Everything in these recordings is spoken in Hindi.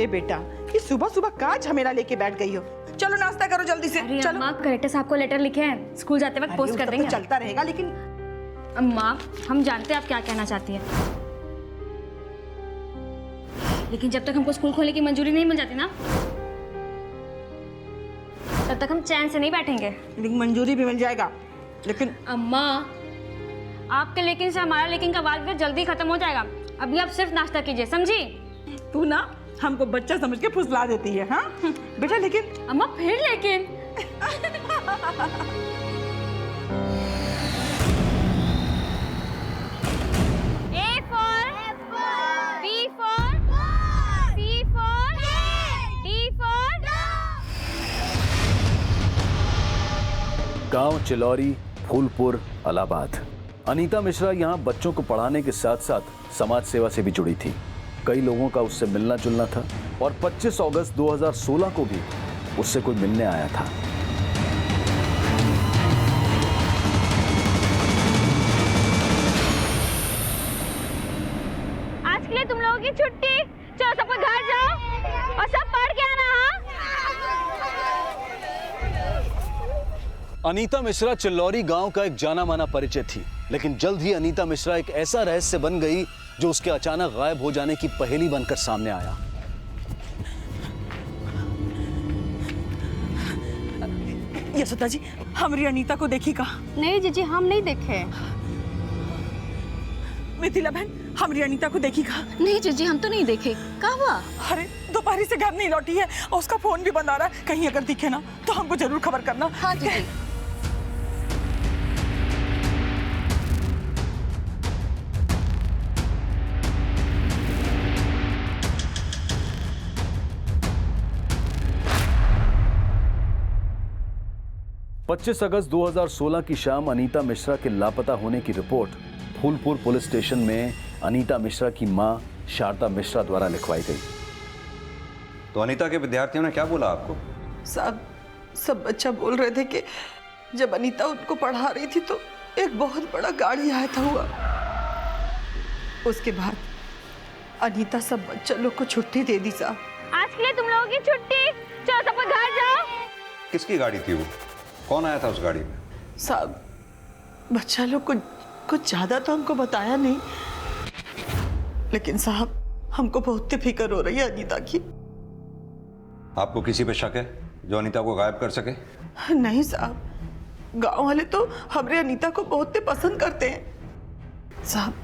अरे बेटा, ये सुबह सुबह का झमेला लेके बैठ गई हो। चलो नाश्ता करो जल्दी से। अरे चलो। अम्मा, कलेक्टर साहब को लेटर लिखे हैं, स्कूल जाते वक्त पोस्ट कर देंगे। तो चलता रहेगा, लेकिन अम्मा, हम जानते हैं आप क्या कहना चाहती हैं, लेकिन जब तक हमको स्कूल खोलने की मंजूरी नहीं मिल जाती ना, तब तक हम चैन से नहीं बैठेंगे। लेकिन मंजूरी भी मिल जाएगा, लेकिन अम्मा, आपके लेकिन से हमारा लेकिन का वाद जल्दी खत्म हो जाएगा। अभी आप सिर्फ नाश्ता कीजिए, समझी? तू ना हमको बच्चा समझ के फुसला देती है। हाँ बेटा, लेकिन अम्मा फिर लेकिन A for B for C for D for गांव चिलौरी, फूलपुर, इलाहाबाद। अनीता मिश्रा यहाँ बच्चों को पढ़ाने के साथ साथ समाज सेवा से भी जुड़ी थी। कई लोगों का उससे मिलना जुलना था और 25 अगस्त 2016 को भी उससे कोई मिलने आया था। आज के लिए तुम लोगों की छुट्टी। चलो सब घर जाओ और सब पढ़ के आना। अनीता मिश्रा चिल्लौरी गांव का एक जाना माना परिचय थी, लेकिन जल्द ही अनीता मिश्रा एक ऐसा रहस्य बन गई जो उसके अचानक गायब हो जाने की पहेली बनकर सामने आया। यशोदा जी, हमारी अनीता को देखी का? नहीं जीजी, हम नहीं देखे। मिथिला बहन, हमारी अनीता को देखी का? नहीं जीजी, हम तो नहीं देखे। कहाँ हुआ? अरे दोपहर से घर नहीं लौटी है और उसका फोन भी बंद आ रहा है। कहीं अगर दिखे ना तो हमको जरूर खबर करना। हाँ जीजी। 25 अगस्त 2016 की शाम अनीता मिश्रा के लापता होने की रिपोर्ट फूलपुर पुलिस स्टेशन में अनीता मिश्रा की मां शारदा मिश्रा द्वारा लिखवाई गई। तो अनीता के विद्यार्थियों ने क्या बोला आपको? साहब, सब बच्चा बोल रहे थे कि जब अनीता उनको पढ़ा रही थी तो एक बहुत बड़ा गाड़ी आया था हुआ। उसके बाद अनीता सब बच्चा लोग को छुट्टी दे दी साहब। आज के लिए तुम लोगों की छुट्टी। चलो सब घर जाओ। किसकी गाड़ी थी वो? कौन आया था उस गाड़ी में? साहब, बच्चा लोग को कुछ ज्यादा तो हमको बताया नहीं, लेकिन साहब हमको बहुत फिक्र हो रही है अनीता की। आपको किसी पे शक है जो अनीता को गायब कर सके? नहीं साहब, गांव वाले तो हमारे अनीता को बहुत पसंद करते हैं। साहब,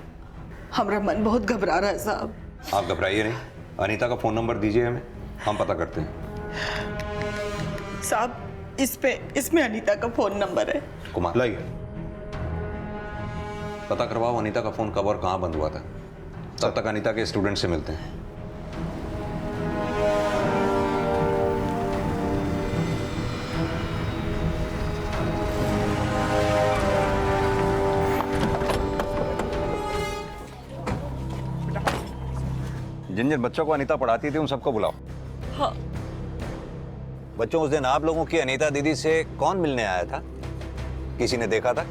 हमारा मन बहुत घबरा रहा है साहब। आप घबराइए नहीं, अनीता का फोन नंबर दीजिए हमें, हम पता करते हैं। साहब, इसमें अनीता का फोन नंबर है। कुमार, लाइए, पता करवाओ अनीता का फोन कब और कहां बंद हुआ था। तब तक अनीता के स्टूडेंट से मिलते हैं। जिन जिन बच्चों को अनीता पढ़ाती थी उन सबको बुलाओ। हाँ। बच्चों, उस दिन आप लोगों की अनीता दीदी से कौन मिलने आया था? किसी ने देखा था?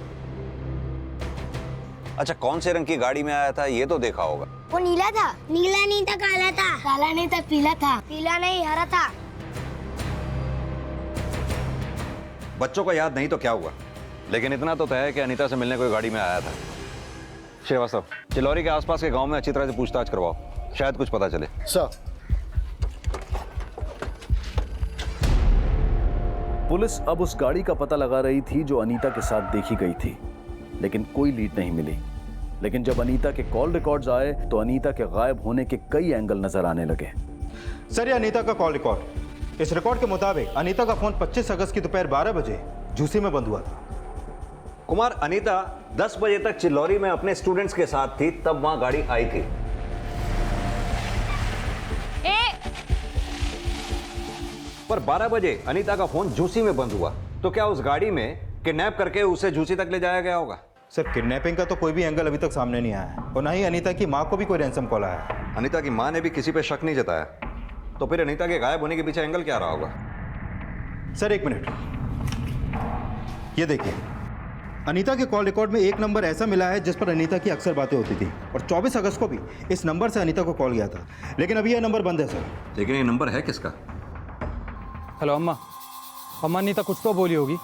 अच्छा, कौन से रंग की गाड़ी में आया था ये तो देखा होगा। वो नीला था। नीला नहीं था, काला था। काला नहीं था, पीला था। पीला नहीं, हरा था। बच्चों को याद नहीं तो क्या हुआ, लेकिन इतना तो तय है कि अनीता से मिलने कोई गाड़ी में आया था। श्रीवास्तव, चिलौरी के आसपास के गांव में अच्छी तरह से पूछताछ करवाओ, शायद कुछ पता चले। सर। पुलिस अब उस गाड़ी का पता लगा रही थी जो अनीता के साथ देखी गई थी, लेकिन कोई लीड नहीं मिली। लेकिन जब अनीता के कॉल रिकॉर्ड्स आए तो अनीता के गायब होने के कई एंगल नजर आने लगे। सर, ये अनीता का कॉल रिकॉर्ड। इस रिकॉर्ड के मुताबिक अनीता का फोन 25 अगस्त की दोपहर 12 बजे झूसी में बंद हुआ था। कुमार, अनीता 10 बजे तक चिलौरी में अपने स्टूडेंट्स के साथ थी, तब वहां गाड़ी आई थी। पर 12 बजे अनीता का फोन झूसी में बंद हुआ, तो क्या उस गाड़ी में किडनैप करके उसे झूसी तक ले जाया गया होगा? सर, किडनैपिंग का तो कोई भी एंगल अभी तक सामने नहीं आया है और ना ही अनीता की मां को भी कोई रैंसम कॉल आया है। अनीता की मां ने भी किसी पे शक नहीं जताया, तो फिर अनीता के गायब होने के पीछे एंगल क्या रहा होगा? सर, एक मिनट, ये देखिए, अनीता के कॉल रिकॉर्ड में एक नंबर ऐसा मिला है जिस पर अनीता की अक्सर बातें होती थी, और 24 अगस्त को भी इस नंबर से अनीता को कॉल गया था, लेकिन अभी यह नंबर बंद है सर। लेकिन ये नंबर है किसका? हेलो अम्मा। अम्मा नीता कुछ तो बोली होगी,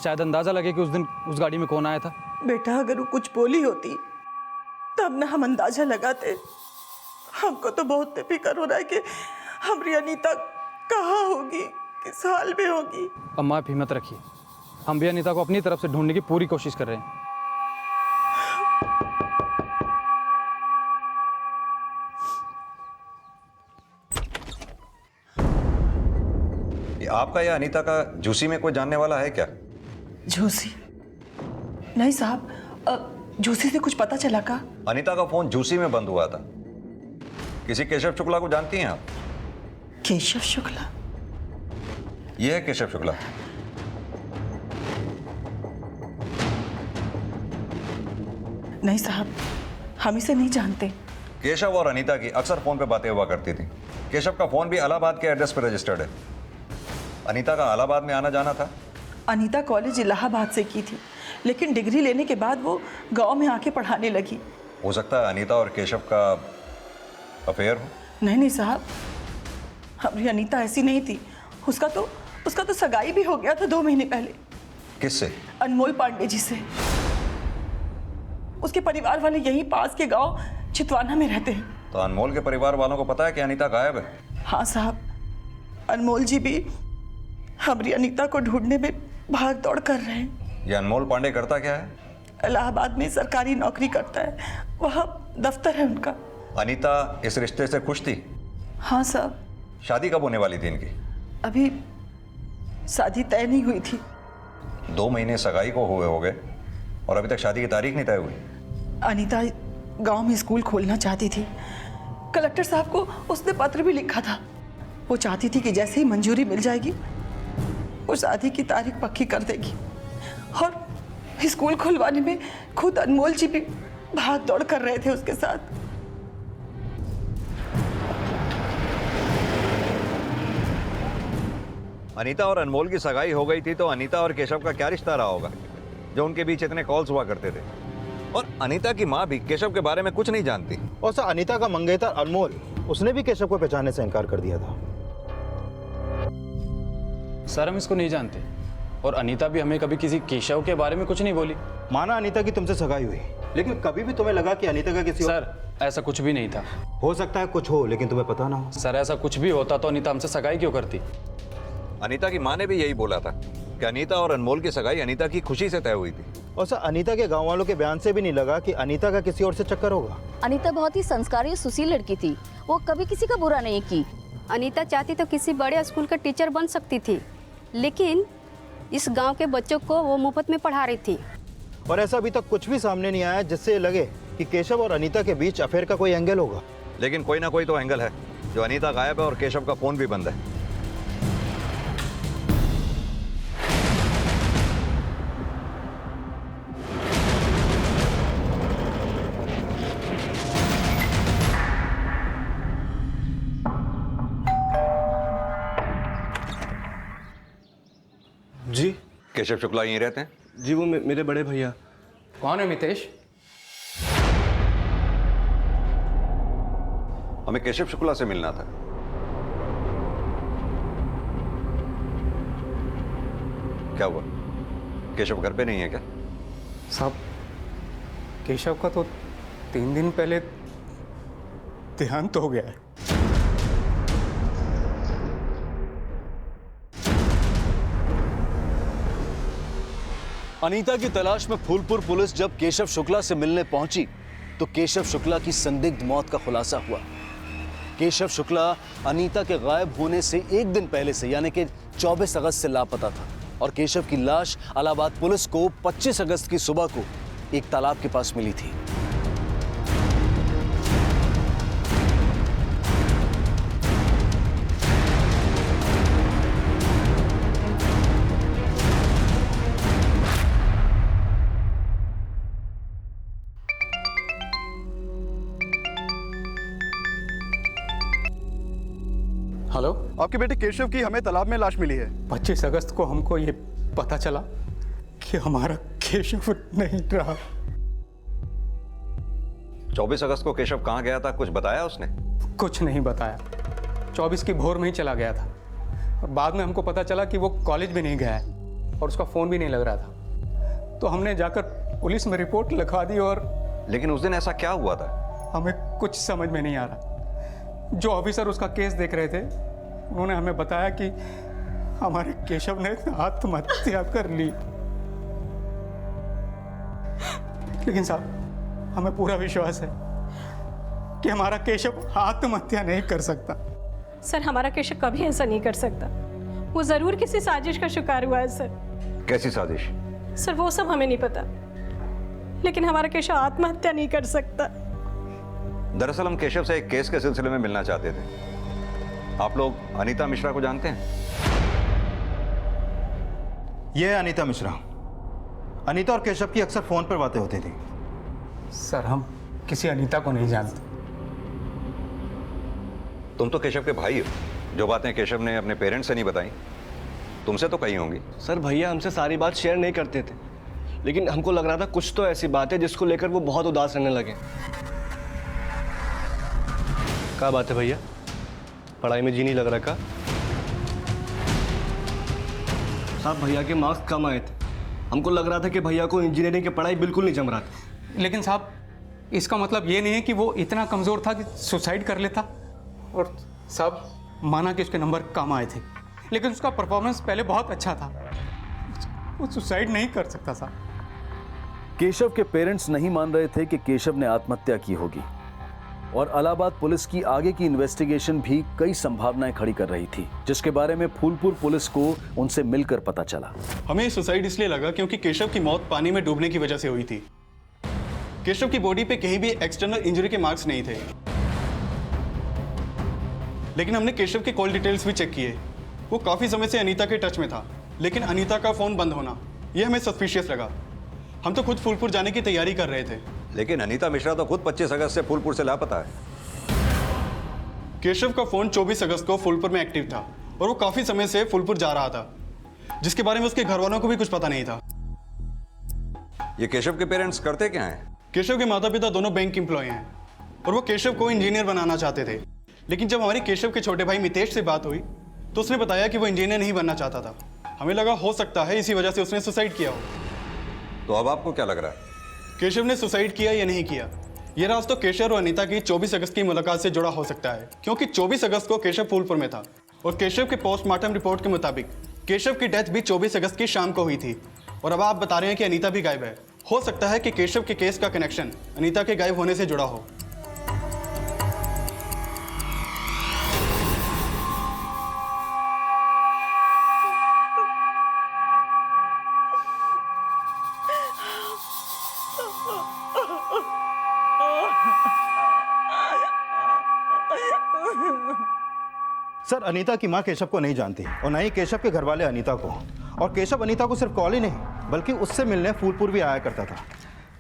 शायद अंदाज़ा लगे कि उस दिन उस गाड़ी में कौन आया था। बेटा अगर वो कुछ बोली होती तब ना हम अंदाजा लगाते। हमको तो बहुत फिक्र हो रहा है कि हमारी अनीता कहाँ होगी, किस हाल में होगी। अम्मा आप हिम्मत रखिए, हम भी अनीता को अपनी तरफ से ढूंढने की पूरी कोशिश कर रहे हैं। ये आपका या अनीता का जूसी में कोई जानने वाला है क्या? झूसी? नहीं साहब, झूसी से कुछ पता चला का? अनीता का फोन जूसी में बंद हुआ था। किसी केशव शुक्ला को जानती हैं आप? केशव शुक्ला? ये है केशव शुक्ला। नहीं साहब, हम इसे नहीं जानते। केशव और अनीता की अक्सर फोन पे बातें हुआ करती थी। केशव का फोन भी इलाहाबाद के एड्रेस पर रजिस्टर्ड है। अनीता का इलाहाबाद में आना जाना था। अनीता कॉलेज इलाहाबाद से की थी, लेकिन डिग्री लेने के बाद वो गांव में आके पढ़ाने लगी। हो सकता है अनीता और केशव का अफेयर हो। नहीं साहब, हमारी अनीता ऐसी नहीं थी। उसका तो सगाई भी हो गया था 2 महीने पहले। किससे? अनमोल पांडे जी से। उसके परिवार वाले यहीं पास के गांव चितवाना में रहते हैं। तो अनमोल के परिवार वालों को पता है कि अनीता गायब है? हाँ साहब, अनमोल जी भी हमारी अनीता को ढूंढने में भाग दौड़ कर रहे हैं। ये अनमोल पांडे करता क्या है? इलाहाबाद में सरकारी नौकरी करता है, वहाँ दफ्तर है उनका। अनीता इस रिश्ते से खुश थी? हाँ साहब। शादी कब होने वाली थी इनकी? अभी शादी तय नहीं हुई थी। 2 महीने सगाई को हुए हो गए और अभी तक शादी की तारीख नहीं तय हुई। अनीता गांव में स्कूल खोलना चाहती थी। कलेक्टर साहब को उसने पत्र भी लिखा था। वो चाहती थी कि जैसे ही मंजूरी मिल जाएगी वो शादी की तारीख पक्की कर देगी। और स्कूल खुलवाने में खुद अनमोल जी भी भाग दौड़ कर रहे थे उसके साथ। अनीता और अनमोल की सगाई हो गई थी तो अनीता और केशव का क्या रिश्ता रहा होगा जो उनके बीच इतने कॉल्स हुआ करते थे? और अनीता की माँ भी केशव के बारे में कुछ नहीं जानती। और सर अनीता का मंगेतर अनमोल, उसने भी केशव को पहचानने से इनकार कर दिया था। सर हम इसको नहीं जानते, और अनीता भी हमें कभी किसी केशव के बारे में कुछ नहीं बोली। माना अनीता की तुमसे सगाई हुई, लेकिन कभी भी तुम्हें लगा कि अनीता का किसी सर ऐसा कुछ भी नहीं था। हो सकता है कुछ हो, लेकिन तुम्हें पता ना हो। सर ऐसा कुछ भी होता तो अनीता हमसे सगाई क्यों करती? अनीता की माँ ने भी यही बोला था कि अनीता और अनमोल की सगाई अनीता की खुशी से तय हुई थी। और सर अनीता के गांव वालों के बयान से भी नहीं लगा कि अनीता का किसी और से चक्कर होगा। अनीता बहुत ही संस्कारी और सुशील लड़की थी, वो कभी किसी का बुरा नहीं की। अनीता चाहती तो किसी बड़े स्कूल का टीचर बन सकती थी, लेकिन इस गांव के बच्चों को वो मुफ्त में पढ़ा रही थी। और ऐसा अभी तक कुछ भी सामने नहीं आया जिससे लगे कि केशव और अनीता के बीच अफेयर का कोई एंगल होगा। लेकिन कोई ना कोई तो एंगल है। जो अनीता गायब है और केशव का फोन भी बंद है। जी केशव शुक्ला यहीं रहते हैं? जी वो मेरे बड़े भैया। कौन है मितेश? हमें केशव शुक्ला से मिलना था। क्या हुआ? केशव घर पे नहीं है क्या? साहब केशव का तो 3 दिन पहले देहांत हो गया है। अनीता की तलाश में फूलपुर पुलिस जब केशव शुक्ला से मिलने पहुंची तो केशव शुक्ला की संदिग्ध मौत का खुलासा हुआ। केशव शुक्ला अनीता के गायब होने से 1 दिन पहले से यानी कि 24 अगस्त से लापता था और केशव की लाश इलाहाबाद पुलिस को 25 अगस्त की सुबह को एक तालाब के पास मिली थी। हेलो, आपके बेटे केशव की हमें तालाब में लाश मिली है। 25 अगस्त को हमको ये पता चला कि हमारा केशव नहीं रहा। 24 अगस्त को केशव कहाँ गया था, कुछ बताया उसने? कुछ नहीं बताया। 24 की भोर में ही चला गया था और बाद में हमको पता चला कि वो कॉलेज भी नहीं गया है और उसका फ़ोन भी नहीं लग रहा था। तो हमने जाकर पुलिस में रिपोर्ट लिखवा दी और लेकिन उस दिन ऐसा क्या हुआ था? हमें कुछ समझ में नहीं आ रहा। जो ऑफिसर उसका केस देख रहे थे उन्होंने हमें बताया कि हमारे केशव ने आत्महत्या कर ली। लेकिन साहब हमें पूरा विश्वास है कि हमारा केशव आत्महत्या नहीं कर सकता। सर हमारा केशव कभी ऐसा नहीं कर सकता। वो जरूर किसी साजिश का शिकार हुआ है सर। कैसी साजिश? सर वो सब हमें नहीं पता, लेकिन हमारा केशव आत्महत्या नहीं कर सकता। दरअसल हम केशव से एक केस के सिलसिले में मिलना चाहते थे। आप लोग अनीता मिश्रा को जानते हैं? यह है अनीता मिश्रा। अनीता और केशव की अक्सर फोन पर बातें होती थी। सर हम किसी अनीता को नहीं जानते। तुम तो केशव के भाई हो, जो बातें केशव ने अपने पेरेंट्स से नहीं बताई तुमसे तो कही होंगी। सर भैया हमसे सारी बात शेयर नहीं करते थे, लेकिन हमको लग रहा था कुछ तो ऐसी बात है जिसको लेकर वो बहुत उदास रहने लगे। क्या बात है भैया, पढ़ाई में जी नहीं लग रहा का? साहब भैया के मार्क्स कम आए थे, हमको लग रहा था कि भैया को इंजीनियरिंग की पढ़ाई बिल्कुल नहीं जम रहा था। लेकिन साहब इसका मतलब ये नहीं है कि वो इतना कमज़ोर था कि सुसाइड कर लेता। और साहब माना कि उसके नंबर कम आए थे, लेकिन उसका परफॉर्मेंस पहले बहुत अच्छा था। वो सुसाइड नहीं कर सकता साहब। केशव के पेरेंट्स नहीं मान रहे थे कि केशव ने आत्महत्या की होगी और इलाहाबाद पुलिस की आगे की इन्वेस्टिगेशन भी कई संभावनाएं खड़ी कर रही थी, जिसके बारे में फूलपुर पुलिस को उनसे मिलकर पता चला। हमें सुसाइड इसलिए लगा क्योंकि केशव की मौत पानी में डूबने की वजह से हुई थी। केशव की बॉडी पे कहीं भी एक्सटर्नल इंजरी के मार्क्स नहीं थे, लेकिन हमने केशव के कॉल डिटेल्स भी चेक किए। वो काफी समय से अनीता के टच में था, लेकिन अनीता का फोन बंद होना यह हमें सस्पिशियस लगा। हम तो खुद फूलपुर जाने की तैयारी कर रहे थे। लेकिन अनीता मिश्रा तो खुद 25 अगस्त से फूलपुर से लापता है। केशव का फोन 24 अगस्त को फूलपुर में एक्टिव था और वो काफी समय से फूलपुर जा रहा था, जिसके बारे में उसके घर वालों को भी कुछ पता नहीं था। ये केशव के पेरेंट्स करते क्या हैं? केशव के माता पिता दोनों बैंक एम्प्लॉय हैं और वो केशव को इंजीनियर बनाना चाहते थे। लेकिन जब हमारी केशव के छोटे भाई मितेश से बात हुई तो उसने बताया कि वो इंजीनियर नहीं बनना चाहता था। हमें लगा हो सकता है इसी वजह से उसने सुसाइड किया हो। तो अब आपको क्या लग रहा है, केशव ने सुसाइड किया या नहीं किया? यह राज तो केशव और अनीता की 24 अगस्त की मुलाकात से जुड़ा हो सकता है, क्योंकि 24 अगस्त को केशव फूलपुर में था और केशव के पोस्टमार्टम रिपोर्ट के मुताबिक केशव की डेथ भी 24 अगस्त की शाम को हुई थी। और अब आप बता रहे हैं कि अनीता भी गायब है। हो सकता है कि केशव के केस का कनेक्शन अनीता के गायब होने से जुड़ा हो। सर अनीता की मां केशव को नहीं जानती और न ही केशव के घर वाले अनीता को। और केशव अनीता को सिर्फ कॉल ही नहीं बल्कि उससे मिलने फूलपुर भी आया करता था।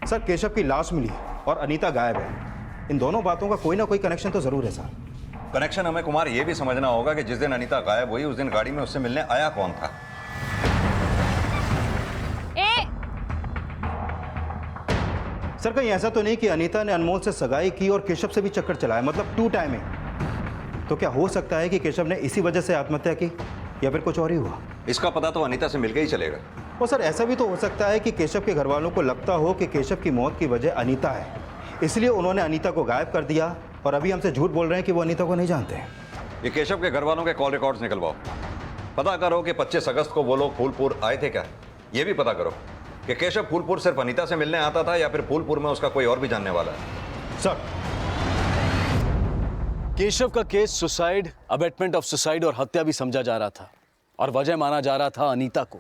सर केशव की लाश मिली और अनीता गायब है। इन दोनों बातों का कोई ना कोई कनेक्शन तो जरूर है सर। कनेक्शन हमें कुमार ये भी समझना होगा कि जिस दिन अनीता गायब हुई उस दिन गाड़ी में उससे मिलने आया कौन था। सर कहीं ऐसा तो नहीं कि अनीता ने अनमोल से सगाई की और केशव से भी चक्कर चलाया, मतलब 2 टाइमिंग। तो क्या हो सकता है कि केशव ने इसी वजह से आत्महत्या की या फिर कुछ और ही हुआ? इसका पता तो अनीता से मिलकर ही चलेगा। और सर ऐसा भी तो हो सकता है कि केशव के घर वालों को लगता हो कि केशव की मौत की वजह अनीता है, इसलिए उन्होंने अनीता को गायब कर दिया और अभी हमसे झूठ बोल रहे हैं कि वो अनीता को नहीं जानते। ये केशव के घर वालों के कॉल रिकॉर्ड्स निकलवाओ। पता करो कि 25 अगस्त को वो लोग फूलपुर आए थे क्या। ये भी पता करो कि केशव फूलपुर सिर्फ अनीता से मिलने आता था या फिर फूलपुर में उसका कोई और भी जानने वाला है। सर केशव का case suicide, abetment of suicide और हत्या भी समझा जा रहा था और वजह माना जा रहा था अनीता को।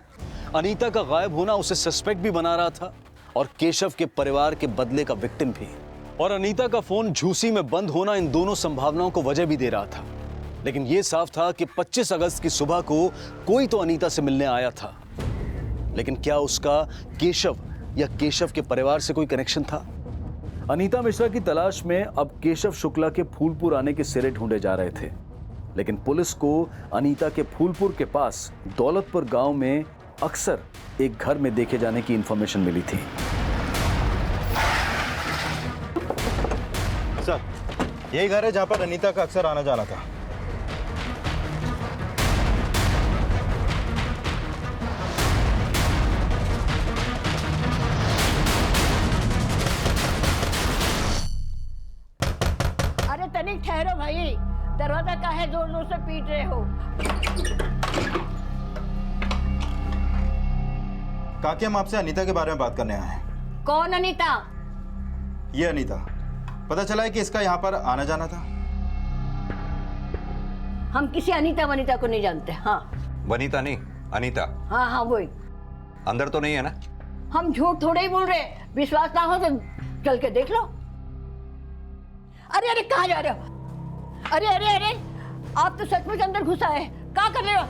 अनीता का गायब होना उसे सस्पेक्ट भी बना रहा था और केशव के परिवार के बदले का विक्टिम भी। और अनीता का फोन झूसी में बंद होना इन दोनों संभावनाओं को वजह भी दे रहा था। लेकिन यह साफ था कि 25 अगस्त की सुबह को कोई तो अनीता से मिलने आया था, लेकिन क्या उसका केशव या केशव के परिवार से कोई कनेक्शन था? अनीता मिश्रा की तलाश में अब केशव शुक्ला के फूलपुर आने के सिरे ढूंढे जा रहे थे, लेकिन पुलिस को अनीता के फूलपुर के पास दौलतपुर गांव में अक्सर एक घर में देखे जाने की इंफॉर्मेशन मिली थी। सर, यही घर है जहां पर अनीता का अक्सर आना जाना था। अरे तनिक ठहरो भाई, दरवाजा काहे जोर जोर से पीट रहे हो? काकी, हम आपसे अनीता के बारे में बात करने आए हैं। कौन अनीता? ये अनीता, पता चला है कि इसका यहाँ पर आना जाना था। हम किसी अनीता वनीता को नहीं जानते। हाँ, वनीता नहीं, अनीता। हाँ हाँ वही। अंदर तो नहीं है ना? हम झूठ थोड़े ही बोल रहे, विश्वास ना हो तो चल के देख लो। अरे अरे कहाँ जा रहे हो? अरे अरे अरे, आप तो सचमुच अंदर घुसा है, क्या कर रहे हो?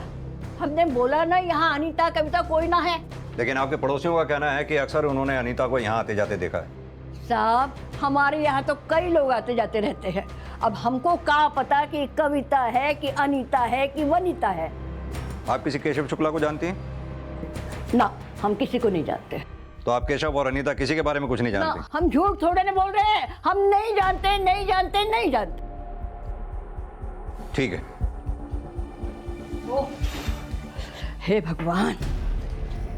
हमने बोला ना यहाँ अनीता कविता कोई ना है। लेकिन आपके पड़ोसियों का कहना है कि अक्सर उन्होंने अनीता को यहाँ आते जाते देखा है। साहब, हमारे यहाँ तो कई लोग आते जाते रहते हैं। अब हमको क्या पता कि कविता है कि अनीता है कि वनीता है। आप किसी केशव शुक्ला को जानती हैं? ना, हम किसी को नहीं जानते। तो आप केशव और अनीता किसी के बारे में कुछ नहीं ना, जानते? हम झूठ थोड़े नहीं बोल रहे हैं। हम नहीं जानते, नहीं जानते, नहीं जानते। ठीक है। हे भगवान,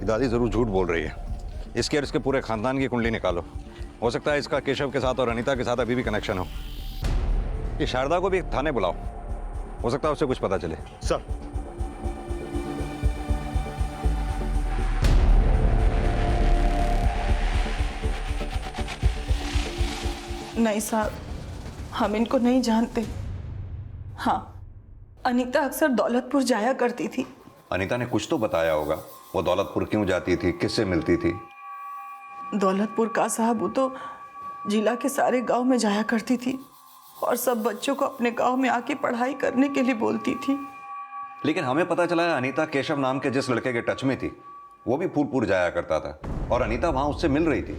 दादी जरूर झूठ बोल रही है। इसके और इसके पूरे खानदान की कुंडली निकालो। हो सकता है इसका केशव के साथ और अनीता के साथ अभी भी कनेक्शन हो। ये शारदा को भी थाने बुलाओ, हो सकता है उससे कुछ पता चले। सर, नहीं साहब, हम इनको नहीं जानते। हाँ, अनीता अक्सर दौलतपुर जाया करती थी। अनीता ने कुछ तो बताया होगा। वो दौलतपुर क्यों जाती थी, किससे मिलती थी? दौलतपुर का साहब, वो तो जिला के सारे गांव में जाया करती थी और सब बच्चों को अपने गांव में आके पढ़ाई करने के लिए बोलती थी। लेकिन हमें पता चला है अनीता केशव नाम के जिस लड़के के टच में थी वो भी फूलपुर जाया करता था और अनीता वहां उससे मिल रही थी।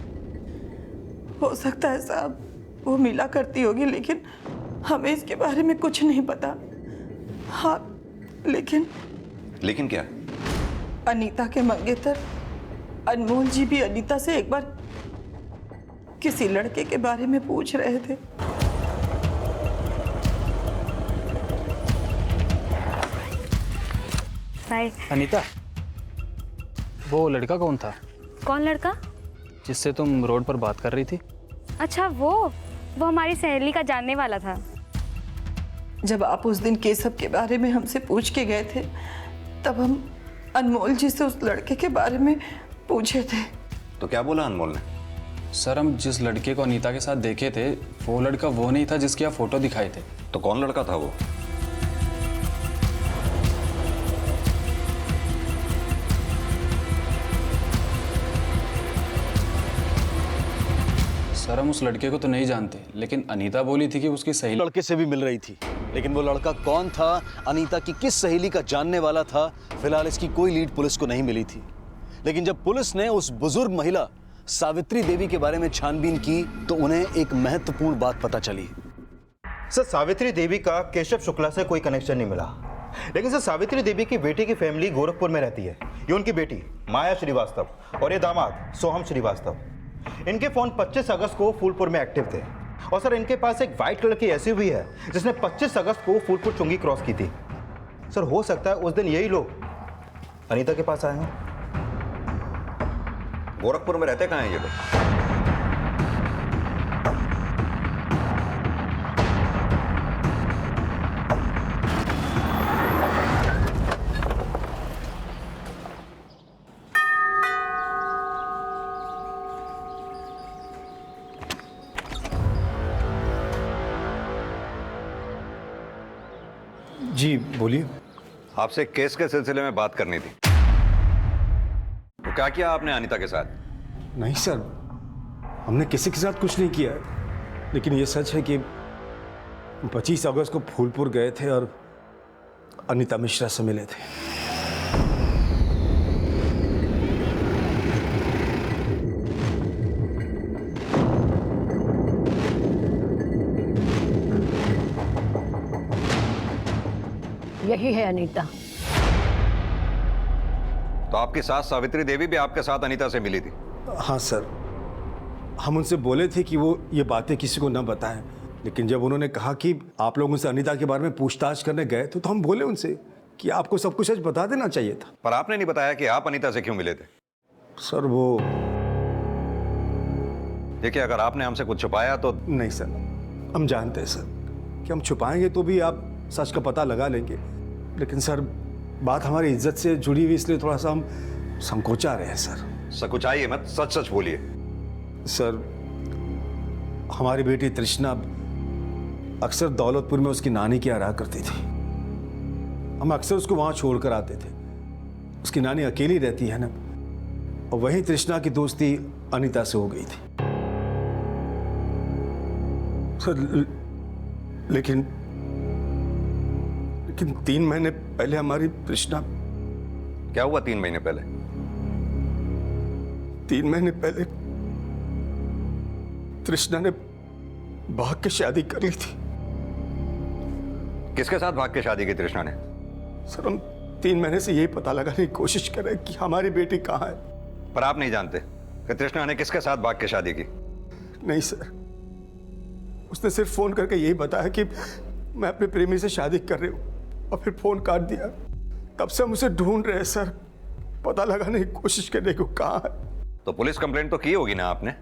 हो सकता है साहब वो मिला करती होगी, लेकिन हमें इसके बारे में कुछ नहीं पता। हाँ, लेकिन क्या? अनीता के मंगेतर अनमोल जी भी अनीता से एक बार किसी लड़के के बारे में पूछ रहे थे। अनीता, वो लड़का कौन था? कौन लड़का? जिससे तुम रोड पर बात कर रही थी? अच्छा, वो हमारी सहेली का जानने वाला था। जब आप उस दिन केशव के बारे में हमसे पूछ के गए थे, तब हम अनमोल जी से उस लड़के के बारे में पूछे थे। तो क्या बोला अनमोल ने? सर, हम जिस लड़के को अनीता के साथ देखे थे वो लड़का वो नहीं था जिसकी आप फोटो दिखाए थे। तो कौन लड़का था वो? सर, हम उस लड़के को तो नहीं जानते, लेकिन अनीता बोली थी कि उसकी सहेली लड़के से भी मिल रही थी, लेकिन वो लड़का कौन था, अनीता की किस सहेली का जानने वाला था, फिलहाल इसकी कोई लीड पुलिस को नहीं मिली थी। लेकिन जब पुलिस ने उस बुजुर्ग महिला सावित्री देवी के बारे में छानबीन की तो उन्हें एक महत्वपूर्ण बात पता चली। सर, सावित्री देवी का केशव शुक्ला से कोई कनेक्शन नहीं मिला। लेकिन सर, सावित्री देवी की बेटी की फैमिली गोरखपुर में रहती है। ये उनकी बेटी माया श्रीवास्तव और ये दामाद सोहम श्रीवास्तव। इनके फोन 25 अगस्त को फूलपुर में एक्टिव थे और सर इनके पास एक व्हाइट कलर की एसयूवी है जिसने 25 अगस्त को फूलपुर चुंगी क्रॉस की थी। सर, हो सकता है उस दिन यही लोग अनीता के पास आए हों। गोरखपुर में रहते कहाँ हैं ये लोग? जी बोलिए। आपसे केस के सिलसिले में बात करनी थी। तो क्या किया आपने अनीता के साथ? नहीं सर, हमने किसी के साथ कुछ नहीं किया, लेकिन ये सच है कि 25 अगस्त को फूलपुर गए थे और अनीता मिश्रा से मिले थे। यही है अनीता। तो आपकी सास सावित्री देवी भी आपके साथ अनीता से मिली थी? हाँ सर, हम उनसे बोले थे कि वो ये बातें किसी को न बताएं, लेकिन जब उन्होंने कहा कि आप लोग उनसे अनीता के बारे में पूछताछ करने गए तो हम बोले उनसे कि आपको सब कुछ आज बता देना चाहिए था। पर आपने नहीं बताया कि आप अनीता से क्यों मिले थे? सर वो देखिए, अगर आपने हमसे कुछ छुपाया तो। नहीं सर, हम जानते हैं सर कि हम छुपाएंगे तो भी आप सच का पता लगा लेंगे, लेकिन सर बात हमारी इज्जत से जुड़ी हुई, इसलिए थोड़ा सा हम संकोचा रहे हैं सर। संकोचाइए मत, सच सच बोलिए। सर हमारी बेटी तृष्णा अक्सर दौलतपुर में उसकी नानी की रहा करती थी। हम अक्सर उसको वहां छोड़कर आते थे। उसकी नानी अकेली रहती है ना, और वहीं तृष्णा की दोस्ती अनीता से हो गई थी। सर लेकिन 3 महीने पहले हमारी तृष्णा। क्या हुआ 3 महीने पहले? 3 महीने पहले तृष्णा ने भाग के शादी कर ली थी। किसके साथ भाग के शादी की तृष्णा ने? सर हम 3 महीने से यही पता लगाने की कोशिश कर रहे हैं कि हमारी बेटी कहाँ है। पर आप नहीं जानते कि तृष्णा ने किसके साथ भाग के शादी की? नहीं सर, उसने सिर्फ फोन करके यही बताया कि मैं अपने प्रेमी से शादी कर रही हूँ, और फिर फोन काट दिया। तब से हम उसे ढूंढ रहे हैं सर, पता लगाने की कोशिश करने को कहाँ है। तो पुलिस कंप्लेंट तो की होगी ना आपने?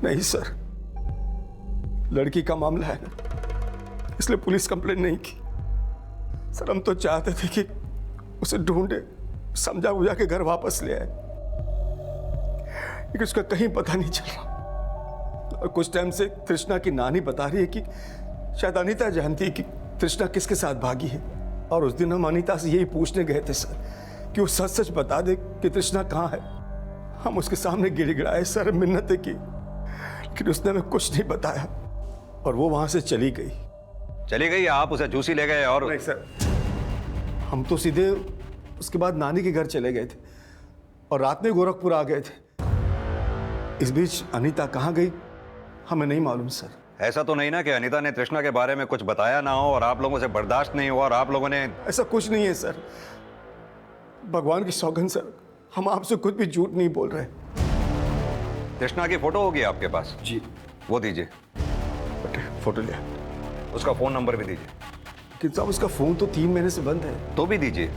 नहीं सर, लड़की का मामला है ना, इसलिए पुलिस कंप्लेंट नहीं की। सर हम तो चाहते थे कि उसे ढूंढे, समझा बुझा के घर वापस ले आए, लेकिन उसका कहीं पता नहीं चला। और कुछ टाइम से तृष्णा की नानी बता रही है कि शायद अनीता जानती है कि तृष्णा किसके साथ भागी है। और उस दिन हम अनीता से यही पूछने गए थे सर कि वो सच सच बता दे कि तृष्णा कहाँ है। हम उसके सामने गिड़गिड़ाए सर, मिन्नतें की, लेकिन उसने हमें कुछ नहीं बताया और वो वहां से चली गई। चली गई? आप उसे जूसी ले गए? और नहीं सर, हम तो सीधे उसके बाद नानी के घर चले गए थे और रात में गोरखपुर आ गए थे। इस बीच अनीता कहाँ गई हमें नहीं मालूम सर। ऐसा तो नहीं ना कि अनीता ने तृष्णा के बारे में कुछ बताया ना हो और आप लोगों से बर्दाश्त नहीं हुआ और आप लोगों ने? ऐसा कुछ नहीं है सर, भगवान की सौगंध सर, हम आपसे कुछ भी झूठ नहीं बोल रहे। तृष्णा की फोटो होगी आपके पास? जी। वो दीजिए। फोटो लिया। उसका फोन नंबर भी दीजिए। कि साहब उसका फोन तो 3 महीने से बंद है। तो भी दीजिए।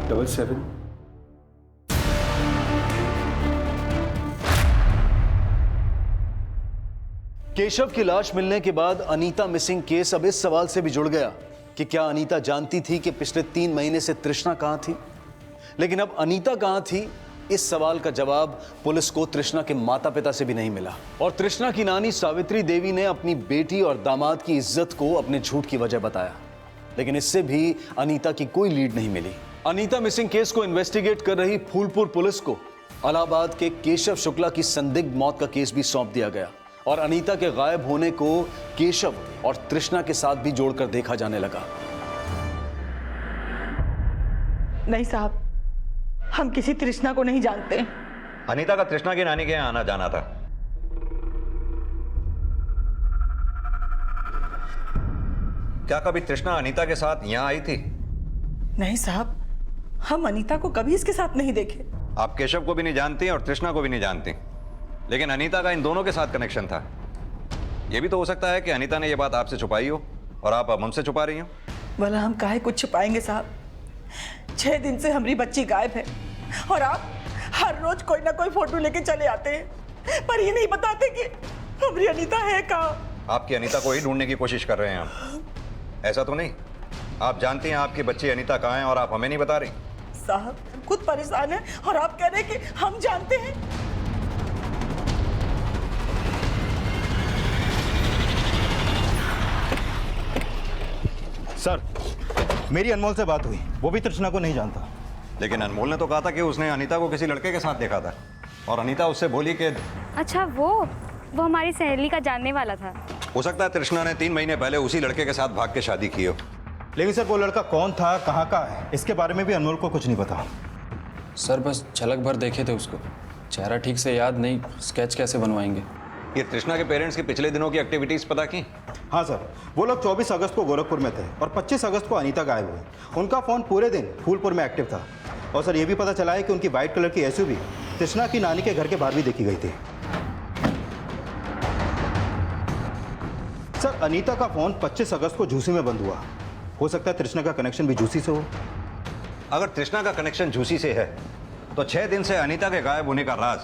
77। केशव की लाश मिलने के बाद अनीता मिसिंग केस अब इस सवाल से भी जुड़ गया कि क्या अनीता जानती थी कि पिछले 3 महीने से तृष्णा कहां थी। लेकिन अब अनीता कहां थी, इस सवाल का जवाब पुलिस को तृष्णा के माता पिता से भी नहीं मिला। और तृष्णा की नानी सावित्री देवी ने अपनी बेटी और दामाद की इज्जत को अपने झूठ की वजह बताया, लेकिन इससे भी अनीता की कोई लीड नहीं मिली। अनीता मिसिंग केस को इन्वेस्टिगेट कर रही फूलपुर पुलिस को इलाहाबाद के केशव शुक्ला की संदिग्ध मौत का केस भी सौंप दिया गया और अनीता के गायब होने को केशव और तृष्णा के साथ भी जोड़कर देखा जाने लगा। नहीं साहब, हम किसी तृष्णा को नहीं जानते। अनीता का तृष्णा की नानी के यहाँ आना जाना था। क्या कभी तृष्णा अनीता के साथ यहाँ आई थी? नहीं साहब, हम अनीता को कभी इसके साथ नहीं देखे। आप केशव को भी नहीं जानती और तृष्णा को भी नहीं जानती, लेकिन अनीता का इन दोनों के साथ कनेक्शन था। यह भी तो हो सकता है कि अनीता ने यह बात आपसे छुपाई हो और आप अब हमसे छुपा रही हो। भला हम काहे कुछ छुपाएंगे साहब? 6 दिन से हमारी बच्ची गायब है और आप हर रोज कोई ना कोई फोटो लेके चले आते हैं, पर ये नहीं बताते कि हमारी अनीता है कहाँ। आपकी अनीता को ही ढूंढने की कोशिश कर रहे हैं हम। ऐसा तो नहीं? आप जानती हैं आपकी बच्ची अनीता कहाँ है और आप हमें नहीं बता रही? साहब खुद परेशान है और आप कह रहे हैं कि हम जानते हैं। सर, मेरी अनमोल से बात हुई, वो भी तृष्णा को नहीं जानता। लेकिन अनमोल ने तो कहा था कि उसने अनीता को किसी लड़के के साथ देखा था और अनीता उससे बोली कि अच्छा वो हमारी सहेली का जानने वाला था। हो सकता है तृष्णा ने 3 महीने पहले उसी लड़के के साथ भाग के शादी की हो। लेकिन सर वो लड़का कौन था, कहाँ का है, इसके बारे में भी अनमोल को कुछ नहीं पता। सर बस झलक भर देखे थे उसको, चेहरा ठीक से याद नहीं, स्केच कैसे बनवाएंगे। ये तृष्णा के पेरेंट्स की पिछले दिनों की एक्टिविटीज पता की? हाँ सर, वो लोग 24 अगस्त को गोरखपुर में थे और 25 अगस्त को अनीता गायब हुई। उनका फ़ोन पूरे दिन फूलपुर में एक्टिव था। और सर ये भी पता चला है कि उनकी वाइट कलर की एसयूवी तृष्णा की नानी के घर के बाहर भी देखी गई थी। सर अनीता का फ़ोन 25 अगस्त को झूसी में बंद हुआ। हो सकता है तृष्णा का कनेक्शन भी झूसी से हो। अगर तृष्णा का कनेक्शन झूसी से है तो 6 दिन से अनीता के गायब होने का राज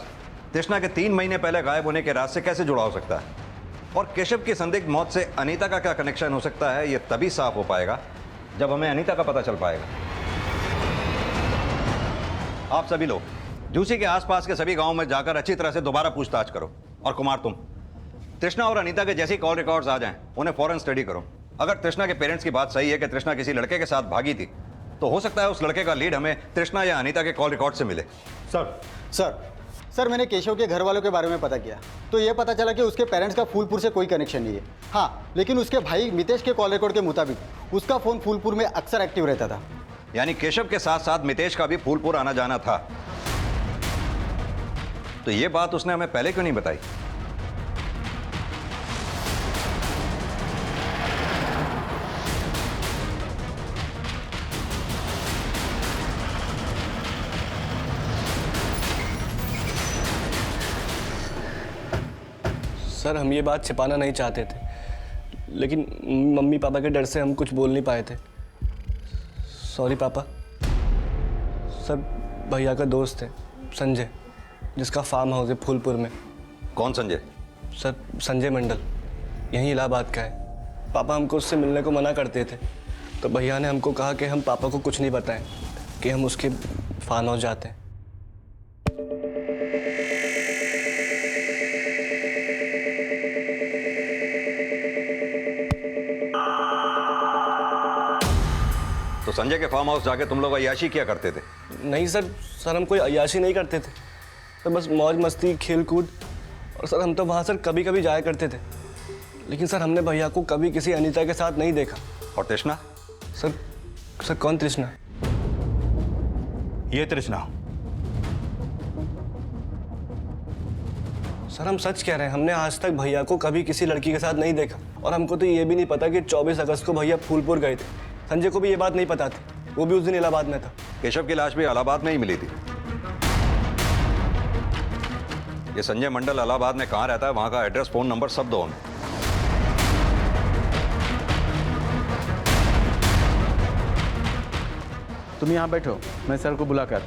तृष्णा के 3 महीने पहले गायब होने के राज से कैसे जुड़ा हो सकता है? और केशव की संदिग्ध मौत से अनीता का क्या कनेक्शन हो सकता है, यह तभी साफ हो पाएगा जब हमें अनीता का पता चल पाएगा। आप सभी लोग झूसी के आसपास के सभी गांवों में जाकर अच्छी तरह से दोबारा पूछताछ करो। और कुमार तुम तृष्णा और अनीता के जैसे कॉल रिकॉर्ड्स आ जाएं उन्हें फौरन स्टडी करो। अगर तृष्णा के पेरेंट्स की बात सही है कि तृष्णा किसी लड़के के साथ भागी थी तो हो सकता है उस लड़के का लीड हमें तृष्णा या अनीता के कॉल रिकॉर्ड से मिले। सर मैंने केशव के घर वालों के बारे में पता किया तो ये पता चला कि उसके पेरेंट्स का फूलपुर से कोई कनेक्शन नहीं है। हाँ, लेकिन उसके भाई मितेश के कॉल रिकॉर्ड के मुताबिक उसका फ़ोन फूलपुर में अक्सर एक्टिव रहता था। यानी केशव के साथ साथ मितेश का भी फूलपुर आना जाना था। तो ये बात उसने हमें पहले क्यों नहीं बताई? सर हम ये बात छिपाना नहीं चाहते थे, लेकिन मम्मी पापा के डर से हम कुछ बोल नहीं पाए थे। सॉरी पापा। सर भैया का दोस्त है संजय, जिसका फार्म हाउस है फूलपुर में। कौन संजय? सर संजय मंडल, यहीं इलाहाबाद का है। पापा हमको उससे मिलने को मना करते थे तो भैया ने हमको कहा कि हम पापा को कुछ नहीं बताएं कि हम उसके फार्म हाउस जाते हैं। तो संजय के फार्म हाउस जाके तुम लोग अय्याशी किया करते थे? नहीं सर हम कोई अय्याशी नहीं करते थे। तो बस मौज मस्ती खेल कूद। और सर हम तो वहाँ सर कभी कभी जाया करते थे, लेकिन सर हमने भैया को कभी किसी अनीता के साथ नहीं देखा। और तृष्णा? सर कौन तृष्णा? ये तृष्णा। सर हम सच कह रहे हैं, हमने आज तक भैया को कभी किसी लड़की के साथ नहीं देखा। और हमको तो ये भी नहीं पता कि 24 अगस्त को भैया फूलपुर गए थे। संजय को भी ये बात नहीं पता थी, वो भी उस दिन इलाहाबाद में था। केशव की लाश भी इलाहाबाद में ही मिली थी। ये संजय मंडल इलाहाबाद में कहाँ रहता है, वहां का एड्रेस, फोन नंबर सब दो हमें। तुम यहाँ बैठो, मैं सर को बुलाकर।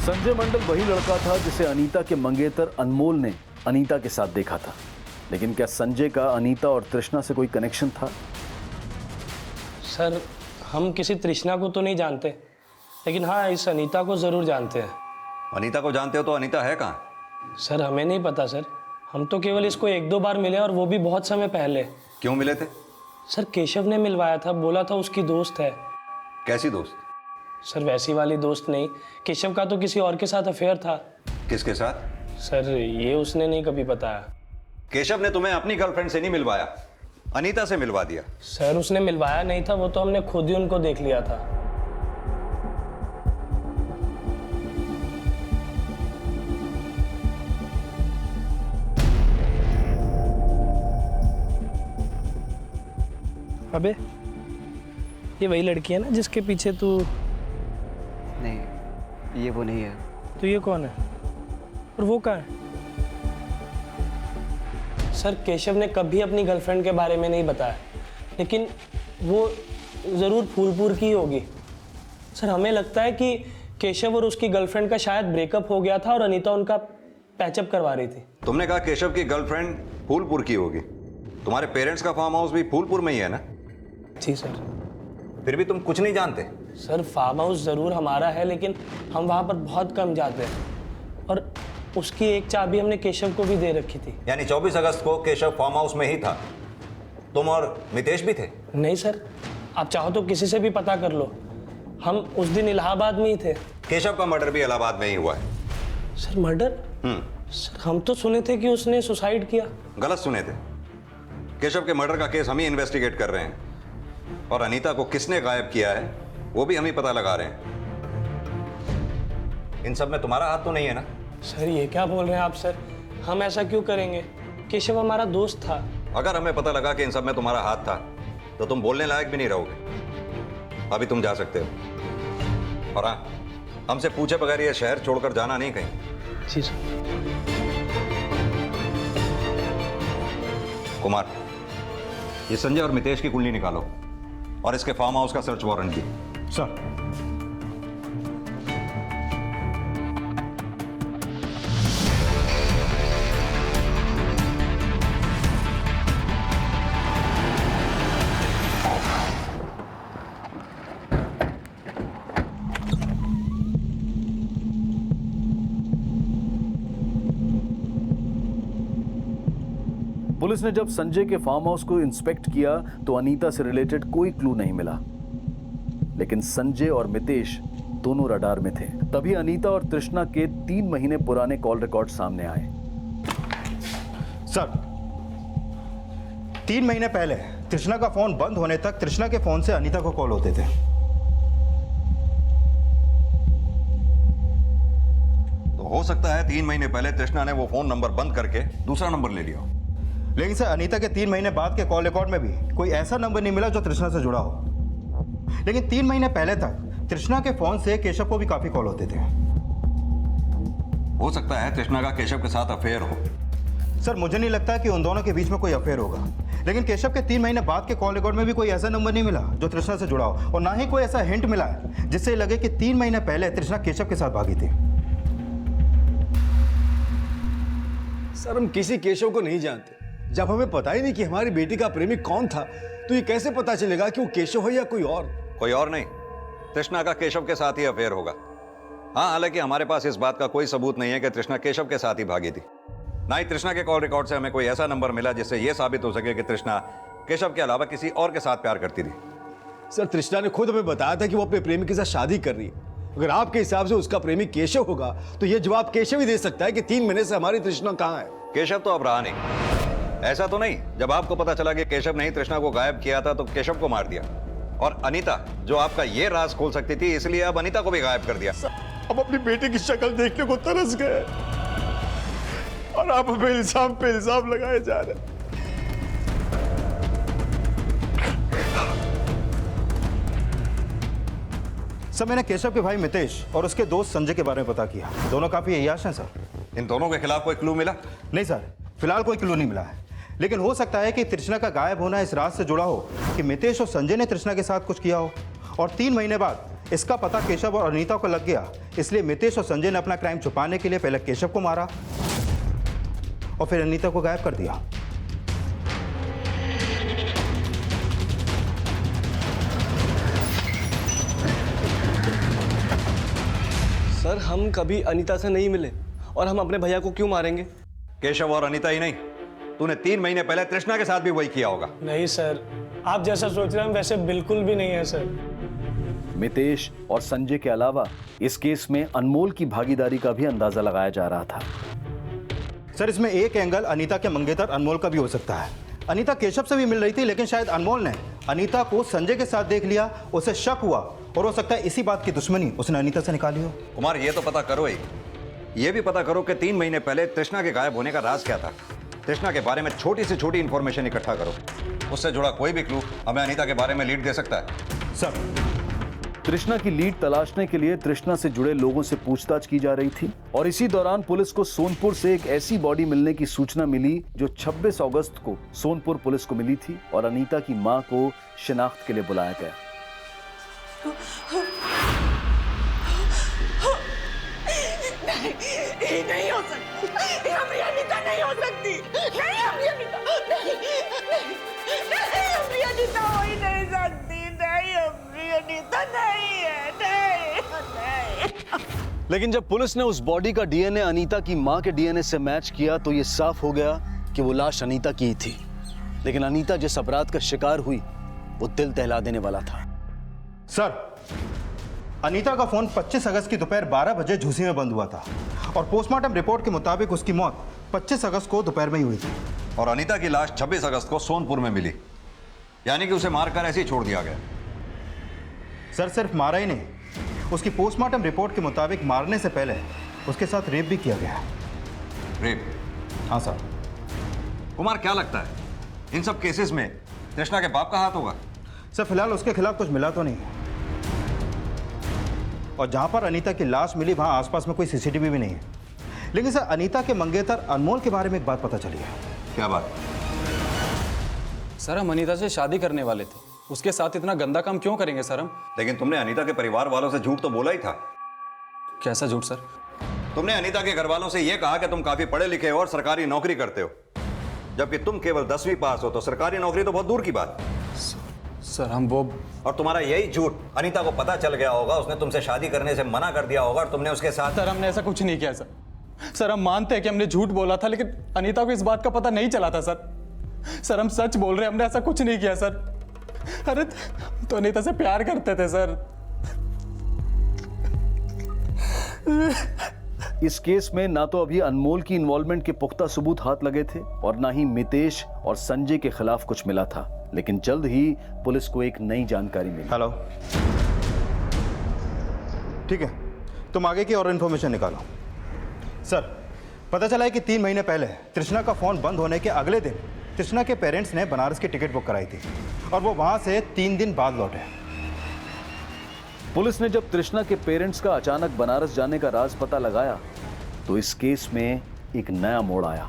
संजय मंडल वही लड़का था जिसे अनीता के मंगेतर अनमोल ने अनीता के साथ देखा था। लेकिन क्या संजय का अनीता और तृष्णा से कोई कनेक्शन था? सर हम किसी तृष्णा को तो नहीं जानते, लेकिन हाँ इस अनीता को ज़रूर जानते हैं। अनीता को जानते हो तो अनीता है कहाँ? सर हमें नहीं पता सर, हम तो केवल इसको 1-2 बार मिले और वो भी बहुत समय पहले। क्यों मिले थे? सर केशव ने मिलवाया था, बोला था उसकी दोस्त है। कैसी दोस्त? सर वैसी वाली दोस्त नहीं, केशव का तो किसी और के साथ अफेयर था। किसके साथ? सर ये उसने नहीं कभी बताया। केशव ने तुम्हें अपनी गर्लफ्रेंड से नहीं मिलवाया, अनीता से मिलवा दिया। सर उसने मिलवाया नहीं था, वो तो हमने खुद ही उनको देख लिया था। अबे ये वही लड़की है ना जिसके पीछे तू? नहीं ये वो नहीं है। तो ये कौन है और वो कहाँ है? सर केशव ने कभी अपनी गर्लफ्रेंड के बारे में नहीं बताया, लेकिन वो ज़रूर फूलपुर की होगी। सर हमें लगता है कि केशव और उसकी गर्लफ्रेंड का शायद ब्रेकअप हो गया था और अनीता उनका पैचअप करवा रही थी। तुमने कहा केशव की गर्लफ्रेंड फूलपुर की होगी, तुम्हारे पेरेंट्स का फार्म हाउस भी फूलपुर में ही है ना? जी सर। फिर भी तुम कुछ नहीं जानते? सर फार्म हाउस ज़रूर हमारा है, लेकिन हम वहाँ पर बहुत कम जाते हैं और उसकी एक चाबी हमने केशव को भी दे रखी थी। यानी 24 अगस्त को केशव फार्म हाउस में ही था, तुम और मितेश भी थे? नहीं सर, आप चाहो तो किसी से भी पता कर लो, हम उस दिन इलाहाबाद में ही थे। केशव का मर्डर भी इलाहाबाद में ही हुआ है। Sir murder? सर हम तो सुने थे कि उसने सुसाइड किया। गलत सुने थे। केशव के मर्डर का केस हम ही इन्वेस्टिगेट कर रहे हैं और अनीता को किसने गायब किया है वो भी हम ही पता लगा रहे हैं। इन सब में तुम्हारा हाथ तो नहीं है ना? सर ये क्या बोल रहे हैं आप सर? हम ऐसा क्यों करेंगे? केशव हमारा दोस्त था। अगर हमें पता लगा कि इन सब में तुम्हारा हाथ था तो तुम बोलने लायक भी नहीं रहोगे। अभी तुम जा सकते हो। और हाँ, हमसे पूछे बगैर ये शहर छोड़कर जाना नहीं कहीं। जी सर। कुमार, ये संजय और मितेश की कुंडली निकालो और इसके फार्म हाउस का सर्च वारंट की। सर। पुलिस ने जब संजय के फार्म हाउस को इंस्पेक्ट किया तो अनीता से रिलेटेड कोई क्लू नहीं मिला, लेकिन संजय और मितेश दोनों रडार में थे। तभी अनीता और तृष्णा के 3 महीने पुराने कॉल रिकॉर्ड सामने आए। सर, 3 महीने पहले तृष्णा का फोन बंद होने तक तृष्णा के फोन से अनीता को कॉल होते थे। तो हो सकता है 3 महीने पहले तृष्णा ने वो फोन नंबर बंद करके दूसरा नंबर ले लिया। लेकिन सर, अनीता के 3 महीने बाद के कॉल रिकॉर्ड में भी कोई ऐसा नंबर नहीं मिला जो तृष्णा से जुड़ा हो। लेकिन 3 महीने पहले तक तृष्णा के फोन से केशव को भी काफी कॉल होते थे। हो सकता है तृष्णा का केशव के साथ अफेयर हो। सर, मुझे नहीं लगता कि उन दोनों के बीच में कोई अफेयर होगा, लेकिन केशव के 3 महीने बाद के कॉल रिकॉर्ड में भी कोई ऐसा नंबर नहीं मिला जो तृष्णा से जुड़ा हो, और ना ही कोई ऐसा हिंट मिला है जिससे लगे कि 3 महीने पहले तृष्णा केशव के साथ भागी थी। सर, हम किसी केशव को नहीं जानते। जब हमें पता ही नहीं कि हमारी बेटी का प्रेमी कौन था, तो ये कैसे पता चलेगा कि वो केशव है या कोई और? कोई और नहीं, तृष्णा का केशव के साथ ही अफेयर होगा। हाँ, हालांकि हमारे पास इस बात का कोई सबूत नहीं है कि तृष्णा केशव के साथ ही भागी थी। ना ही तृष्णा के कॉल रिकॉर्ड से हमें कोई ऐसा नंबर मिला जिससे यह साबित हो सके कि तृष्णा केशव के अलावा किसी और के साथ प्यार करती थी। सर, तृष्णा ने खुद हमें बताया था कि वो अपने प्रेमी के साथ शादी कर रही है। अगर आपके हिसाब से उसका प्रेमी केशव होगा तो यह जवाब केशव ही दे सकता है कि 3 महीने से हमारी तृष्णा कहाँ है। केशव तो अब रहा नहीं। ऐसा तो नहीं जब आपको पता चला कि केशव ने ही तृष्णा को गायब किया था तो केशव को मार दिया, और अनीता जो आपका ये राज खोल सकती थी इसलिए अब अनीता को भी गायब कर दिया। अब अपनी बेटी की शक्ल देखने को तरस गए और आप हमें इल्जाम पे इल्जाम लगाए जा रहे हैं। सर, मैंने केशव के भाई मितेश और उसके दोस्त संजय के बारे में पता किया। दोनों काफी अय्याश हैं सर। इन दोनों के खिलाफ कोई क्लू मिला? नहीं सर, फिलहाल कोई क्लू नहीं मिला है, लेकिन हो सकता है कि तृष्णा का गायब होना इस राज से जुड़ा हो कि मितेश और संजय ने तृष्णा के साथ कुछ किया हो, और 3 महीने बाद इसका पता केशव और अनीता को लग गया। इसलिए मितेश और संजय ने अपना क्राइम छुपाने के लिए पहले केशव को मारा और फिर अनीता को गायब कर दिया। सर, हम कभी अनीता से नहीं मिले और हम अपने भैया को क्यों मारेंगे? केशव और अनीता ही नहीं, तूने 3 महीने पहले तृष्णा के साथ भी वही किया होगा। नहीं सर, आप जैसा सोच रहे हैं वैसे बिल्कुल भी नहीं है सर। मितेश और संजय के अलावा इस केस में अनमोल की भागीदारी का भी अंदाजा लगाया जा रहा था। सर, इसमें एक एंगल अनीता के मंगेतर अनमोल का भी हो सकता है। अनीता केशव से भी मिल रही थी, लेकिन शायद अनमोल ने अनीता को संजय के साथ देख लिया, उसे शक हुआ, और हो सकता है इसी बात की दुश्मनी उसने अनीता से निकाली हो। कुमार, ये तो पता करो ही, ये भी पता करो कि 3 महीने पहले तृष्णा के गायब होने का राज क्या था। तृष्णा के बारे में छोटी से छोटी इंफॉर्मेशन इकट्ठा करो, उससे जुड़ा कोई भी क्लू हमें अनीता के बारे में लीड दे सकता है। सर, तृष्णा की लीड तलाशने के लिए तृष्णा से जुड़े लोगों से पूछताछ की जा रही थी, और इसी दौरान पुलिस को सोनपुर से एक ऐसी बॉडी मिलने की सूचना मिली जो 26 अगस्त को सोनपुर पुलिस को मिली थी, और अनीता की मां को शिनाख्त के लिए बुलाया गया। नहीं, नहीं हो सकती, हमारी अनीता नहीं हो सकती, नहीं हमारी अनीता, नहीं हमारी अनीता हो ही नहीं सकती, नहीं हमारी अनीता नहीं है, नहीं। लेकिन जब पुलिस ने उस बॉडी का डीएनए अनीता की मां के डीएनए से मैच किया तो ये साफ हो गया कि वो लाश अनीता की ही थी। लेकिन अनीता जिस अपराध का शिकार हुई वो दिल दहला देने वाला था। सर, अनीता का फोन 25 अगस्त की दोपहर 12 बजे झूसी में बंद हुआ था, और पोस्टमार्टम रिपोर्ट के मुताबिक उसकी मौत 25 अगस्त को दोपहर में ही हुई थी। और अनीता की लाश 26 अगस्त को सोनपुर में मिली, यानी कि उसे मारकर ऐसे ही छोड़ दिया गया। सर, सिर्फ मारा ही नहीं, उसकी पोस्टमार्टम रिपोर्ट के मुताबिक मारने से पहले उसके साथ रेप भी किया गया है। रेप? हाँ सर। कुमार, क्या लगता है इन सब केसेस में तृष्णा के बाप का हाथ होगा? सर फिलहाल उसके खिलाफ कुछ मिला तो नहीं, और जहां पर अनीता की लाश मिली वहां आसपास में कोई सीसीटीवी भी नहीं है। लेकिन सर अनीता के मंगेतर अनमोल के बारे में एक बात पता चली है। क्या बात? सर हम अनीता से शादी करने वाले थे, उसके साथ इतना गंदा काम क्यों करेंगे सर हम? लेकिन तुमने अनीता के परिवार वालों से झूठ तो बोला ही था। कैसा झूठ सर? तुमने अनीता के घर वालों से यह कहा कि तुम काफी पढ़े लिखे हो और सरकारी नौकरी करते हो, जबकि तुम केवल 10वीं पास हो, तो सरकारी नौकरी तो बहुत दूर की बात। सर हम वो, और तुम्हारा यही झूठ अनीता को पता चल गया होगा, उसने तुमसे शादी करने से मना कर दिया होगा और तुमने उसके साथ। सर हमने ऐसा कुछ नहीं किया सर। सर हम मानते हैं कि हमने झूठ बोला था, लेकिन अनीता को इस बात का पता नहीं चला था सर। सर हम सच बोल रहे हैं, हमने ऐसा कुछ नहीं किया सर। अरे तो अनीता से प्यार करते थे सर। इस केस में ना तो अभी अनमोल की इन्वॉल्वमेंट के पुख्ता सबूत हाथ लगे थे और ना ही मितेश और संजय के खिलाफ कुछ मिला था, लेकिन जल्द ही पुलिस को एक नई जानकारी मिली। हेलो, ठीक है, तुम आगे की और इन्फॉर्मेशन निकालो। सर पता चला है कि 3 महीने पहले तृष्णा का फोन बंद होने के अगले दिन तृष्णा के पेरेंट्स ने बनारस की टिकट बुक कराई थी और वो वहां से 3 दिन बाद लौटे। पुलिस ने जब तृष्णा के पेरेंट्स का अचानक बनारस जाने का राज पता लगाया तो इस केस में एक नया मोड़ आया।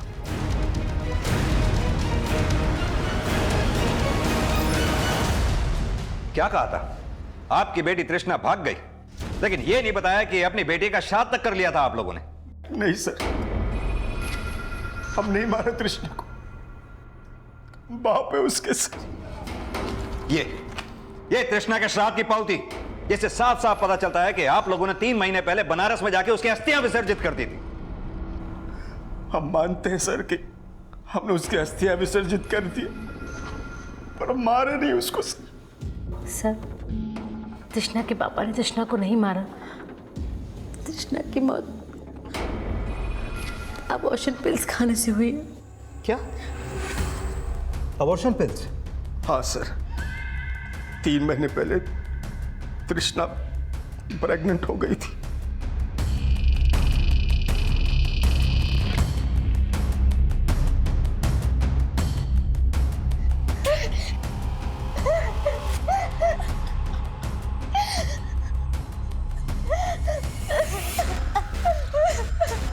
क्या कहा था? आपकी बेटी तृष्णा भाग गई, लेकिन यह नहीं बताया कि अपनी बेटी का श्राद्ध तक कर लिया था आप लोगों ने। नहीं सर, हम नहीं मारे तृष्णा को, बाप है उसके सर। ये तृष्णा के श्राद्ध की पावती, जिससे साफ साफ पता चलता है कि आप लोगों ने 3 महीने पहले बनारस में जाके उसकी अस्थियां विसर्जित कर दी थी। हम मानते हैं सर कि हमने उसकी अस्थियां विसर्जित कर दी, पर हम मारे नहीं उसको सर। तृष्णा के पापा ने तृष्णा को नहीं मारा। तृष्णा की मौत अबॉर्शन पिल्स खाने से हुई है। क्या? Abortion pills? हाँ सर, 3 महीने पहले तृष्णा प्रेग्नेंट हो गई थी।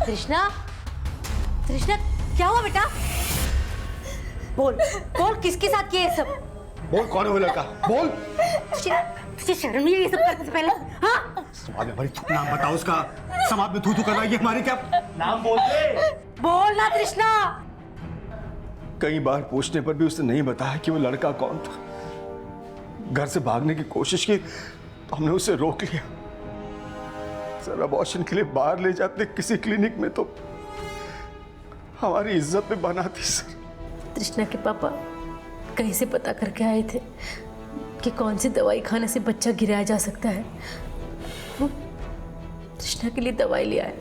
तृष्णा, तृष्णा क्या हुआ बेटा? बोल बोल, किसके साथ किया ये सब? बोल, कौन है वो लड़का? बोल। तुझे शर्म नहीं है ये सब करने से पहले? हाँ? समाज में भाई नाम बताओ उसका। समाज में थू-थू करना ये हमारी क्या नाम बोलते? बोल ना तृष्णा। कई बार पूछने पर भी उसने नहीं बताया कि वो लड़का कौन था। घर से भागने की कोशिश की तो हमने उसे रोक लिया। सर अबॉर्शन के लिए बाहर ले जाते किसी क्लिनिक में तो हमारी इज्जत में बना थी सर। तृष्णा के पापा कहीं से पता करके आए थे कि कौन सी दवाई खाने से बच्चा गिराया जा सकता है। वो तृष्णा के लिए दवाई ले आए।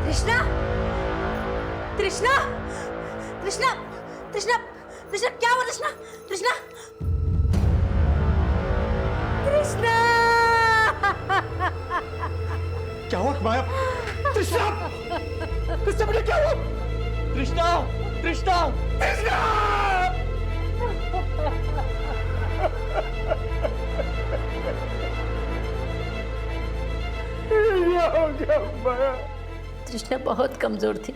तृष्णा, तृष्णा, तृष्णा, तृष्णा, तृष्णा क्या हुआ? तृष्णा, तृष्णा, तृष्णा। क्या हुआ माया? तृष्णा, तृष्णा बेटा क्या हुआ? तृष्णा, तृष्णा, तृष्णा। तृष्णा बहुत कमजोर थी।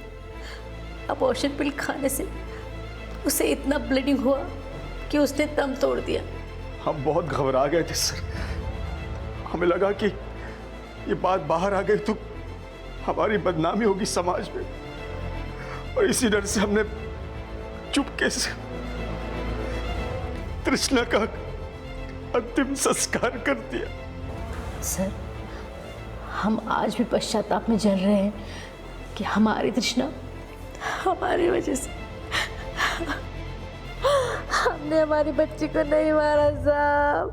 अबॉर्शन पिल खाने से उसे इतना ब्लीडिंग हुआ कि उसने दम तोड़ दिया। हम बहुत घबरा गए थे सर। हमें लगा कि ये बात बाहर आ गई तो हमारी बदनामी होगी समाज में, और इसी डर से हमने चुपके से तृष्णा का अंतिम संस्कार कर दिया। सर हम आज भी पश्चाताप में जल रहे हैं कि हमारी तृष्णा हमारी वजह से हमने हमारी बच्ची को नहीं मारा साहब।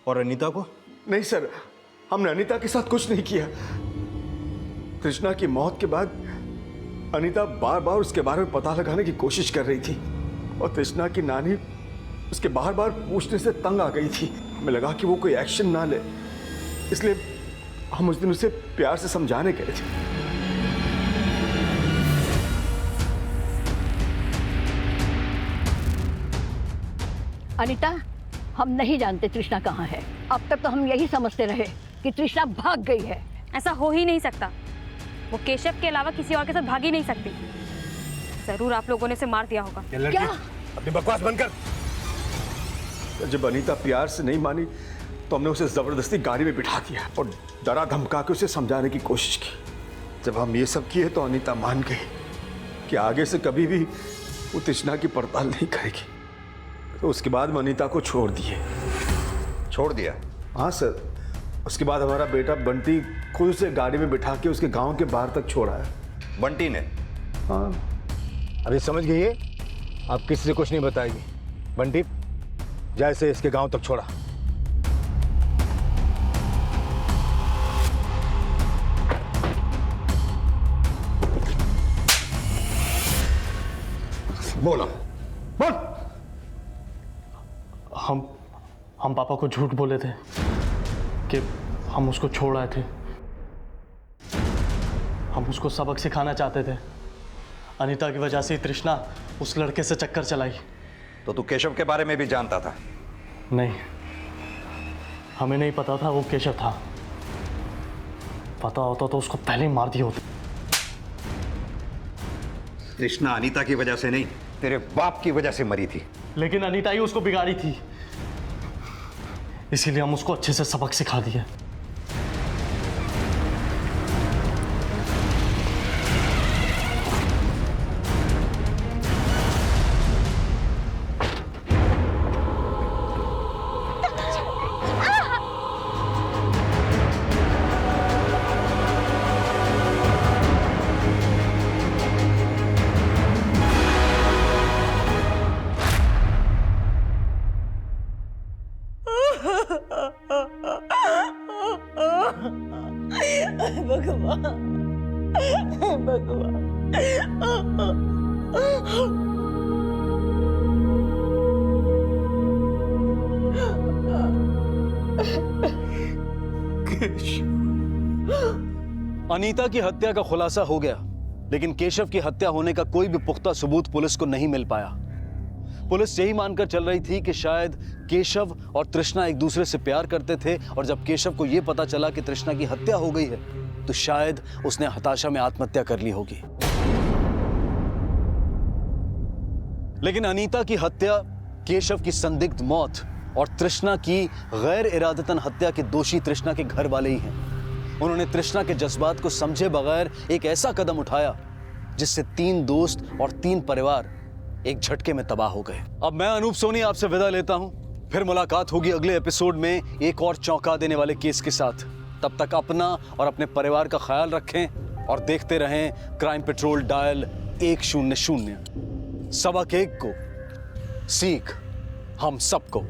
और अनीता को? नहीं सर, हमने अनीता के साथ कुछ नहीं किया। तृष्णा की मौत के बाद अनीता बार बार उसके बारे में पता लगाने की कोशिश कर रही थी और तृष्णा की नानी उसके बार बार पूछने से तंग आ गई थी। हमें लगा कि वो कोई एक्शन ना ले, इसलिए हम उस दिन उसे प्यार से समझाने गए थे। अनीता, हम नहीं जानते तृष्णा कहाँ है। अब तक तो हम यही समझते रहे कि तृष्णा भाग गई है। ऐसा हो ही नहीं सकता। वो केशव के अलावा किसी और के साथ भाग ही नहीं सकती। जरूर आप लोगों ने उसे मार दिया होगा। क्या? अपनी बकवास बंद कर। जब अनीता प्यार से नहीं मानी तो हमने उसे जबरदस्ती गाड़ी में बिठा दिया और डरा धमका के उसे समझाने की कोशिश की। जब हम ये सब किए तो अनीता मान गई कि आगे से कभी भी वो तृष्णा की पड़ताल नहीं करेगी। तो उसके बाद हम अनीता को छोड़ दिए। छोड़ दिया? हाँ सर। उसके बाद हमारा बेटा बंटी खुद उसे गाड़ी में बिठा के उसके गांव के बाहर तक छोड़ा है। बंटी ने? हाँ। अभी समझ गई है, आप किसी से कुछ नहीं बताएगी। बंटी, जैसे इसके गांव तक छोड़ा। बोलो, बोल। हम पापा को झूठ बोले थे कि हम उसको छोड़ आए थे। हम उसको सबक सिखाना चाहते थे। अनीता की वजह से तृष्णा उस लड़के से चक्कर चलाई। तो तू केशव के बारे में भी जानता था? नहीं, हमें नहीं पता था वो केशव था। पता होता तो उसको पहले ही मार दिया होता। तृष्णा अनीता की वजह से नहीं, तेरे बाप की वजह से मरी थी। लेकिन अनीता ही उसको बिगाड़ी थी, इसीलिए हम उसको अच्छे से सबक सिखा दिए। अनीता की हत्या का खुलासा हो गया, लेकिन केशव की हत्या होने का कोई भी पुख्ता सबूत पुलिस को नहीं मिल पाया। पुलिस यही मानकर चल रही थी कि शायद केशव और तृष्णा एक दूसरे से प्यार करते थे और जब केशव को यह पता चला कि तृष्णा की हत्या हो गई है तो शायद उसने हताशा में आत्महत्या कर ली होगी। लेकिन अनीता की हत्या, केशव की संदिग्ध मौत और तृष्णा की गैर इरादतन हत्या के दोषी तृष्णा के घर वाले ही हैं। उन्होंने तृष्णा के जज्बात को समझे बगैर एक ऐसा कदम उठाया जिससे 3 दोस्त और 3 परिवार एक झटके में तबाह हो गए। अब मैं अनूप सोनी आपसे विदा लेता हूं। फिर मुलाकात होगी अगले एपिसोड में एक और चौंका देने वाले केस के साथ। तब तक अपना और अपने परिवार का ख्याल रखें और देखते रहें क्राइम पेट्रोल डायल 100। सबक एक को सीख हम सबको।